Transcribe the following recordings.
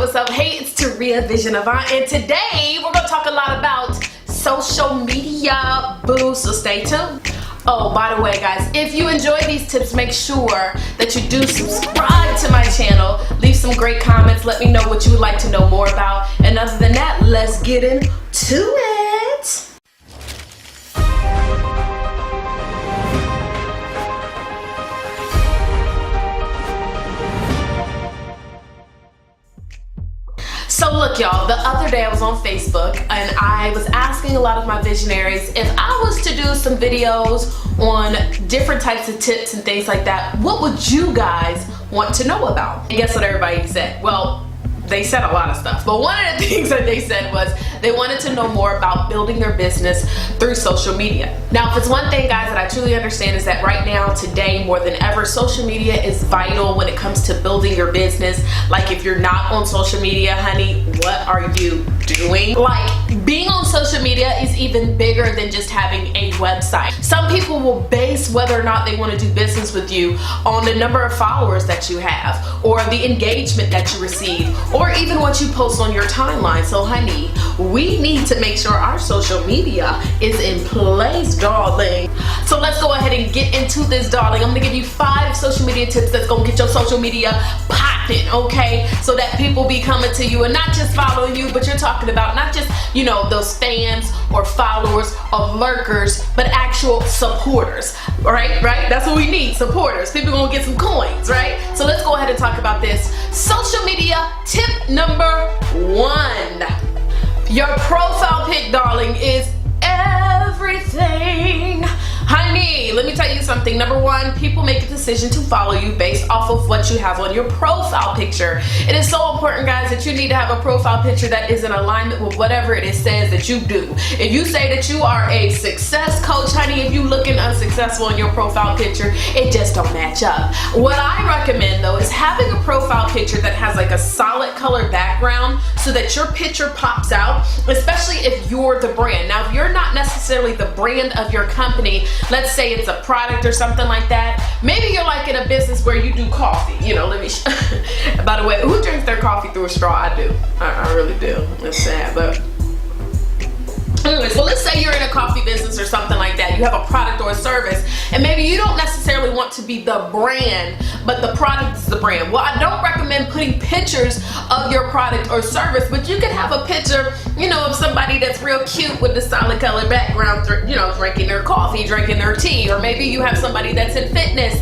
what's up? Hey, it's Taria Vision Avant, and today we're gonna talk a lot about social media, boo, so stay tuned. Oh, by the way, guys, if you enjoy these tips, make sure that you do subscribe to my channel, leave some great comments, let me know what you would like to know more about, and other than that, let's get into it. So look, y'all, the other day I was on Facebook and I was asking a lot of my visionaries if I was to do some videos on different types of tips and things like that, what would you guys want to know about? And guess what everybody said? Well, they said a lot of stuff, but one of the things that they said was they wanted to know more about building their business through social media. Now, if it's one thing, guys, that I truly understand is that right now, today, more than ever, social media is vital when it comes to building your business. Like, if you're not on social media, honey, what are you doing? Like, being on social media is even bigger than just having a website. Some people will base whether or not they want to do business with you on the number of followers that you have, or the engagement that you receive, or even what you post on your timeline. So honey, we need to make sure our social media is in place, darling. So let's go ahead and get into this, darling. I'm gonna give you 5 social media tips that's gonna get your social media popping, okay? So that people be coming to you and not just following you, but you're talking about not just, you know, those fans or followers or lurkers, but actual supporters, right? That's what we need, supporters. People gonna get some coins, right? So let's go ahead and talk about this. Social media tip number 1. Your profile pic, darling, is everything. Honey, let me tell you something. Number 1, people make a decision to follow you based off of what you have on your profile picture. It is so important, guys, that you need to have a profile picture that is in alignment with whatever it says that you do. If you say that you are a success coach, honey, if you looking unsuccessful in your profile picture, it just don't match up. What I recommend, though, is having a profile picture that has like a solid color background so that your picture pops out, especially if you're the brand. Now, if you're not necessarily the brand of your company, let's say it's a product or something like that. Maybe you're like in a business where you do coffee. You know, let me by the way, who drinks their coffee through a straw? I do. I really do. It's sad, but anyways, well, let's say you're in a coffee business or something like that. You have a product or a service, and maybe you don't necessarily want to be the brand, but the product is the brand. Well, I don't recommend putting pictures of your product or service, but you can have a picture, you know, of somebody that's real cute with the solid color background, you know, drinking their coffee, drinking their tea, or maybe you have somebody that's in fitness,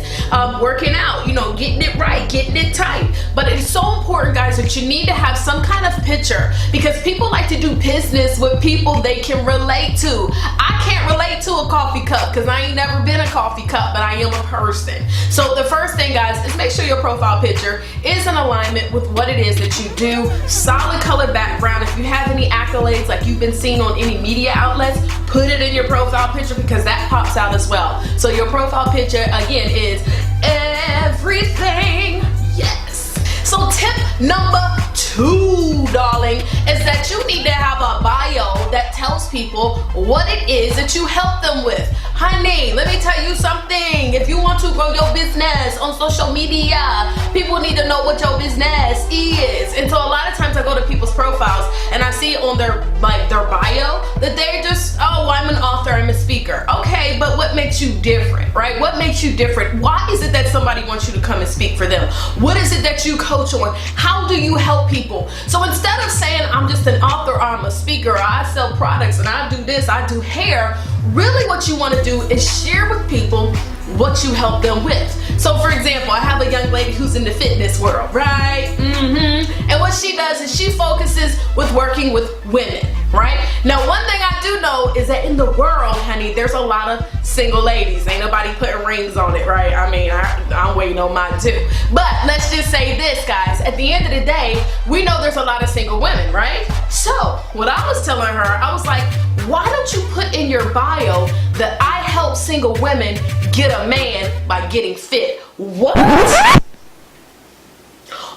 working out, you know, getting it right, getting it tight. But it's so important, guys, that you need to have some kind of picture, because people like to do business with people they can relate to. I can't relate to a coffee cup because I ain't never been a coffee cup, but I am a person. So the first thing, guys, is make sure your profile picture is in alignment with what it is that you do. Solid color background. If you have any accolades, like you've been seen on any media outlets, put it in your profile picture because that pops out as well. So your profile picture, again, is everything. Yes. So tip number 2, darling, is that you need to have a bio that tells people what it is that you help them with. Honey, let me tell you something. If you want to grow your business on social media, people need to know what your business is. And so a lot of times I go to people's profiles and I see on their bio that they're just, oh, I'm an author, I'm a speaker. Okay, but what makes you different, right? What makes you different? Why is it that somebody wants you to come and speak for them? What is it that you coach on? How do you help people? So instead of saying I'm just an author, or I'm a speaker, or I sell products and I do this, I do hair, really what you want to do is share with people what you help them with. So for example, I have a young lady who's in the fitness world, right? And what she does is she focuses with working with women, right? Now, one thing I do know is that in the world, honey, there's a lot of single ladies. Ain't nobody putting rings on it, right? I mean, I'm waiting on mine too. But let's just say this, guys. At the end of the day, we know there's a lot of single women, right? So what I was telling her, I was like, why don't you put in your bio that I help single women get a man by getting fit? What?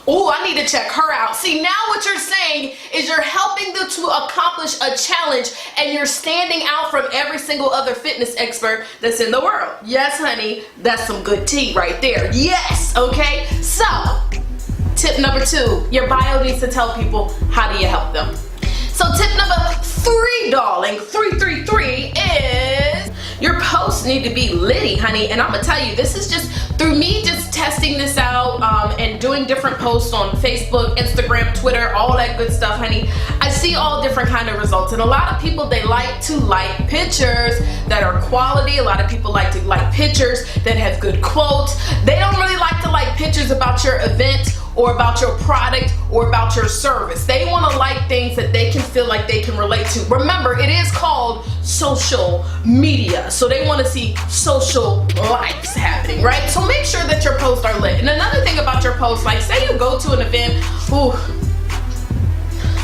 Oh, I need to check her out. See, now what you're saying is you're helping them to accomplish a challenge and you're standing out from every single other fitness expert that's in the world. Yes, honey, that's some good tea right there. Yes, okay? So, Tip number 2, your bio needs to tell people how do you help them. So tip number 3, darling, 333, is your posts need to be litty, honey. And I'm gonna tell you, this is just through me just testing this out and doing different posts on Facebook, Instagram, Twitter, all that good stuff, honey. I see all different kind of results, and a lot of people, they like to like pictures that are quality. A lot of people like to like pictures that have good quotes. They don't really like to like pictures about your event or about your product or about your service. They want to like things that they can feel like they can relate to. Remember, it is called social media, so they want to see social likes happening, right? So make sure that your posts are lit. And another thing about your posts, like say you go to an event, ooh,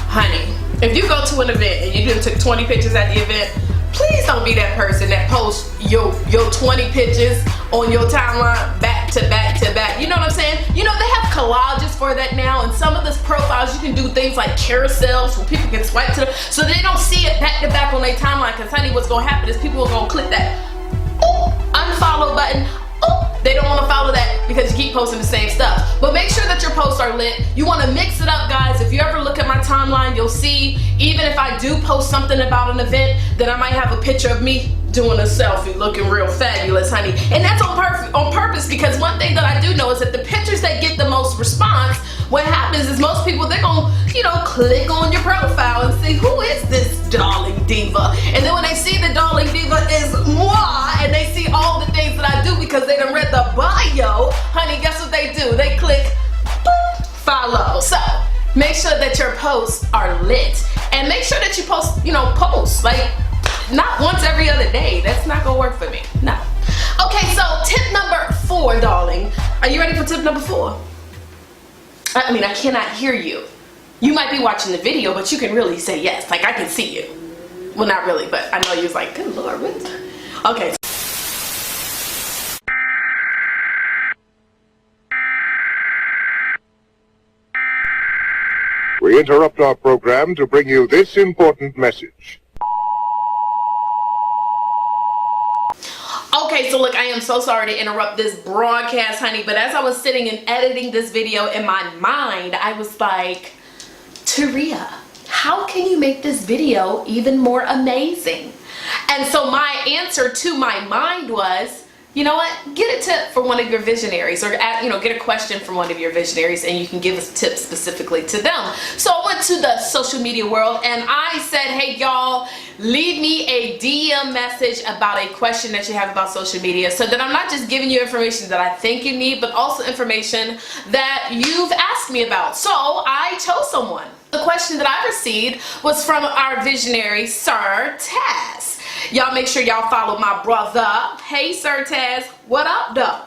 honey, if you go to an event and you just took 20 pictures at the event, please don't be that person that posts your 20 pictures on your timeline back to back to back. You know what I'm saying? You know, they have collages for that now, and some of those profiles you can do things like carousels where people can swipe to them so they don't see it back to back on their timeline. Because honey, what's gonna happen is people are gonna click that unfollow button. They don't want to follow that because you keep posting the same stuff. But make sure that your posts are lit. You want to mix it up, guys. If you ever look at my timeline, you'll see, even if I do post something about an event, then I might have a picture of me doing a selfie looking real fabulous, honey. And that's on purpose, because one thing that I do know is that the pictures that get the most response, what happens is most people, they're gonna, you know, click on your profile and see, who is this darling diva? And then when they see the darling diva is moi, and they see all the things that I do because they done read the bio, honey, guess what they do? They click boop, follow. So make sure that your posts are lit, and make sure that you post, you know, posts like not once every other day. That's not gonna work for me. No. Okay, so tip number 4, darling. Are you ready for tip number 4? I mean, I cannot hear you. You might be watching the video, but you can really say yes. Like, I can see you. Well, not really, but I know you was like, good Lord, what? Okay. We interrupt our program to bring you this important message. Okay, so look, I am so sorry to interrupt this broadcast, honey, but as I was sitting and editing this video in my mind, I was like, Taria, how can you make this video even more amazing? And so my answer to my mind was, you know what, get a tip for one of your visionaries, or get a question from one of your visionaries, and you can give us tips specifically to them. So I went to the social media world and I said, hey y'all, leave me a DM message about a question that you have about social media, so that I'm not just giving you information that I think you need, but also information that you've asked me about. So I chose someone. The question that I received was from our visionary, Sir Taz. Y'all make sure y'all follow my brother. Hey, Sir Taz, what up, though?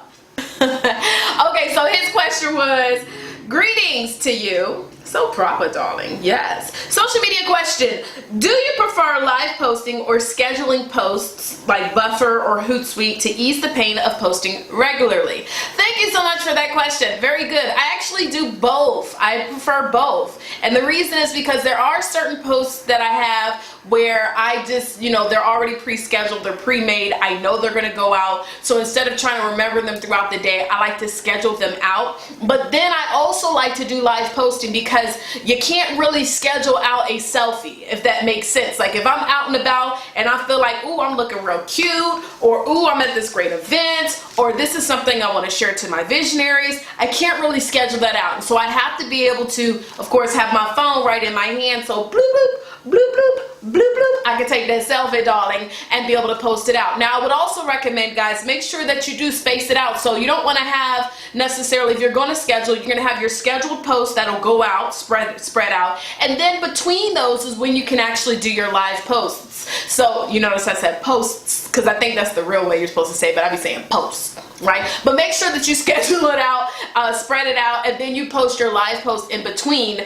Okay, so his question was, greetings to you. So proper, darling. Yes. Social media question. Do you prefer live posting or scheduling posts like Buffer or Hootsuite to ease the pain of posting regularly? Thank you so much for that question. Very good. I actually do both. I prefer both. And the reason is because there are certain posts that I have where I just, they're already pre-scheduled, they're pre-made, I know they're gonna go out, so instead of trying to remember them throughout the day, I like to schedule them out. But then I also like to do live posting because you can't really schedule out a selfie, if that makes sense. Like if I'm out and about and I feel like, ooh, I'm looking real cute, or ooh, I'm at this great event, or this is something I want to share to my visionaries, I can't really schedule that out. And so I have to be able to, of course, have my phone right in my hand, so bloop, bloop, bloop, bloop, bloop, bloop, I can take that selfie, darling, and be able to post it out. Now, I would also recommend, guys, make sure that you do space it out. So you don't want to have necessarily, if you're going to schedule, you're going to have your scheduled post that'll go out, spread out, and then between those is when you can actually do your live posts. So you notice I said posts because I think that's the real way you're supposed to say it, but I be saying posts, right? But make sure that you schedule it out, spread it out, and then you post your live post in between.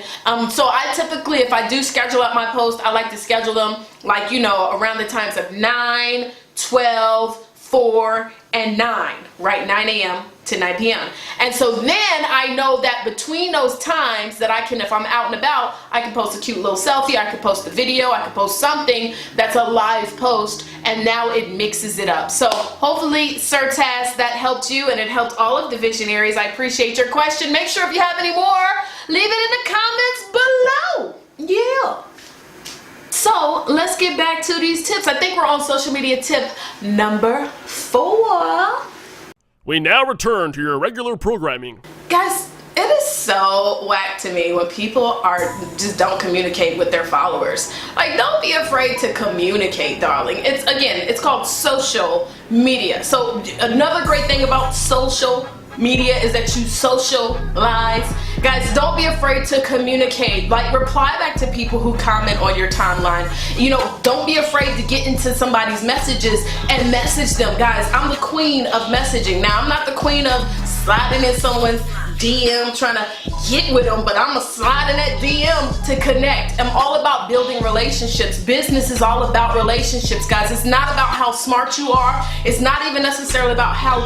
So I typically, if I do schedule out my post, I like to schedule them like, around the times of 9, 12, 4, and 9, right? 9 a.m. to 9 p.m. And so then I know that between those times that I can, if I'm out and about, I can post a cute little selfie, I can post a video, I can post something that's a live post, and now it mixes it up. So hopefully, Surtas, that helped you, and it helped all of the visionaries. I appreciate your question. Make sure if you have any more, leave it in the comments below. Yeah. So let's get back to these tips. I think we're on social media tip number 4. We now return to your regular programming. Guys, it is so whack to me when people just don't communicate with their followers. Like, don't be afraid to communicate, darling. It's called social media. So another great thing about social media is that you socialize. Guys, don't be afraid to communicate. Like, reply back to people who comment on your timeline. You know, don't be afraid to get into somebody's messages and message them. Guys, I'm the queen of messaging. Now, I'm not the queen of sliding in someone's DM trying to get with them, but I'm gonna slide in that DM to connect. I'm all about building relationships. Business is all about relationships, guys. It's not about how smart you are. It's not even necessarily about how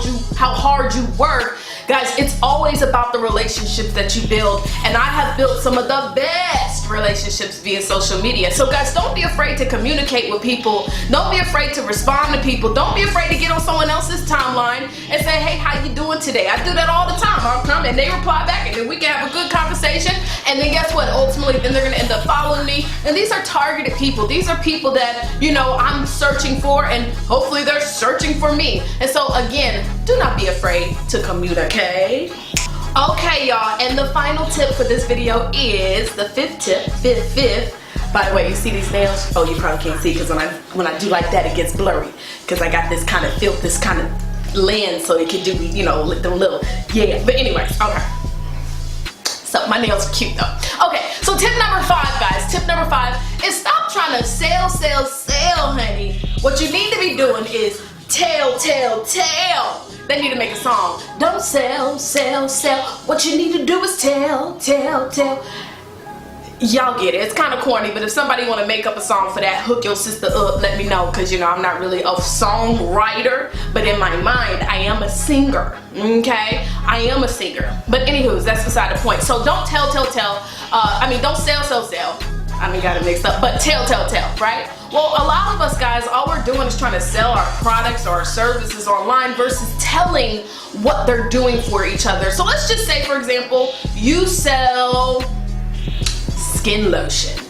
hard you work. Guys, it's always about the relationships that you build, and I have built some of the best relationships via social media. So guys, don't be afraid to communicate with people. Don't be afraid to respond to people. Don't be afraid to get on someone else's timeline and say, hey, how you doing today? I do that all the time. I'll come and they reply back, and then we can have a good conversation, and then guess what? Ultimately, then they're gonna end up following me, and these are targeted people. These are people that, you know, I'm searching for, and hopefully they're searching for me. And so again, do not be afraid to communicate. Okay, y'all, and the final tip for this video is the 5th tip. Fifth. By the way, you see these nails? Oh, you probably can't see because when I do like that, it gets blurry because I got this kind of this kind of lens so it can do, you know, the little, yeah. But anyways, okay. So my nails are cute though. Okay, so tip number 5, guys. Tip number 5 is stop trying to sell, honey. What you need to be doing is tell. They need to make a song. Don't sell. What you need to do is tell. Y'all get it. It's kind of corny, but if somebody want to make up a song for that, hook your sister up, let me know, because you know I'm not really a songwriter, but in my mind I am a singer. Okay, I am a singer. But anywho, that's beside the point. So don't tell. Don't sell. I got it mixed up, but tell, right? Well, a lot of us guys, all we're doing is trying to sell our products or our services online versus telling what they're doing for each other. So let's just say, for example, you sell skin lotion,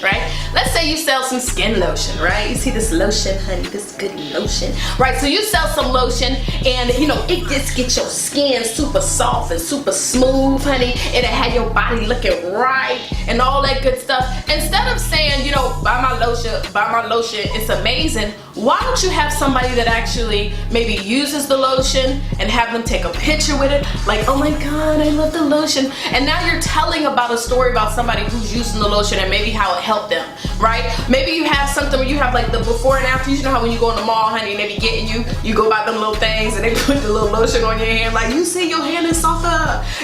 right? Let's say you sell some skin lotion, right? You see this lotion, honey, this good lotion, right? So you sell some lotion, and you know, it just gets your skin super soft and super smooth, honey. It'll have your body looking right and all that good stuff. Instead of saying, you know, buy my lotion, it's amazing, why don't you have somebody that actually maybe uses the lotion and have them take a picture with it, like, oh my god, I love the lotion, and now you're telling about a story about somebody who's using the lotion and maybe how it helped them, right? Maybe you have something where you have like the before and after. You know how when you go in the mall, honey, and they be getting you go buy them little things and they put the little lotion on your hand, like, you see your hand is softer.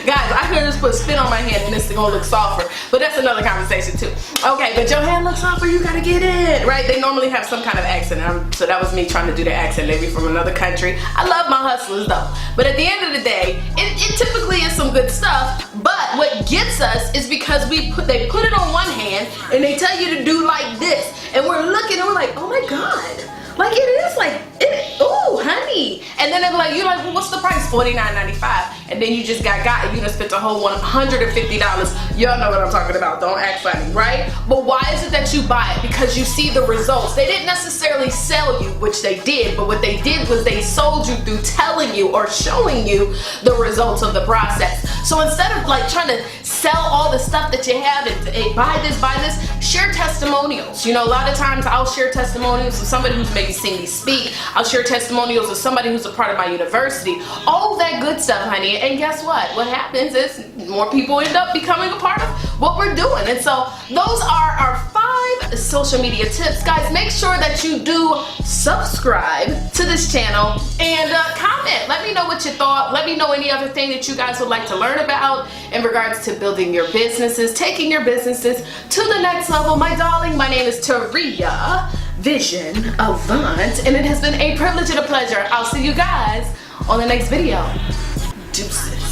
Guys, I could just put spit on my hand and it's gonna look softer, but that's another conversation too. Okay, but your hand looks softer, you gotta get it, right? They normally have some kind of accent, so that was me trying to do the accent, maybe from another country. I love my hustlers though, but at the end of the day, it typically is some good stuff, but what gets us is because they put it on one hand and they tell you to do like this, and we're looking and we're like, oh my god, like it is like it, ooh, honey. And then they're like, you're like, well, what's the price? $49.95. And then you just got and you done spent a whole $150. Y'all know what I'm talking about. Don't act funny, right? But why is it that you buy it? Because you see the results. They didn't necessarily sell you, which they did, but what they did was they sold you through telling you or showing you the results of the process. So instead of like trying to sell all the stuff that you have and hey, buy this, share testimonials. You know, a lot of times I'll share testimonials of somebody who's maybe seen me speak. I'll share testimonials of somebody who's a part of my university. All that good stuff, honey. And guess what? What happens is more people end up becoming a part of what we're doing. And so those are our 5 social media tips. Guys, make sure that you do subscribe to this channel and comment. Let me know what you thought. Let me know any other thing that you guys would like to learn about in regards to building your businesses, taking your businesses to the next level. My darling, my name is Taria, vision, avant, and it has been a privilege and a pleasure. I'll see you guys on the next video. Deuces.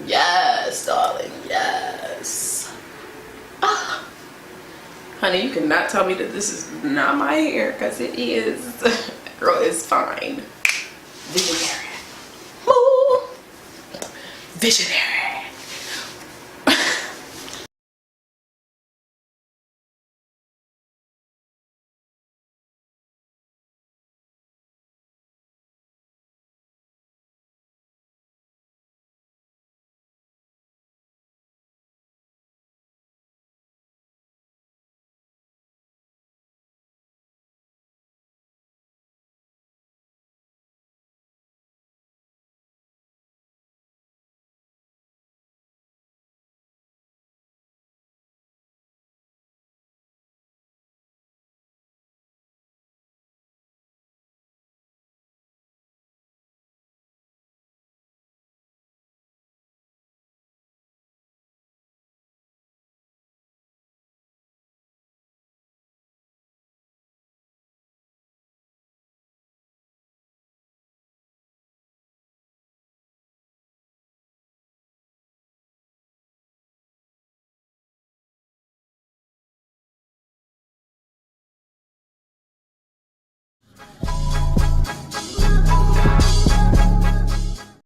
Yes, darling, yes. Ah. Honey, you cannot tell me that this is not my hair, because it is. Girl, it's fine. Visionary. Woo! Visionary.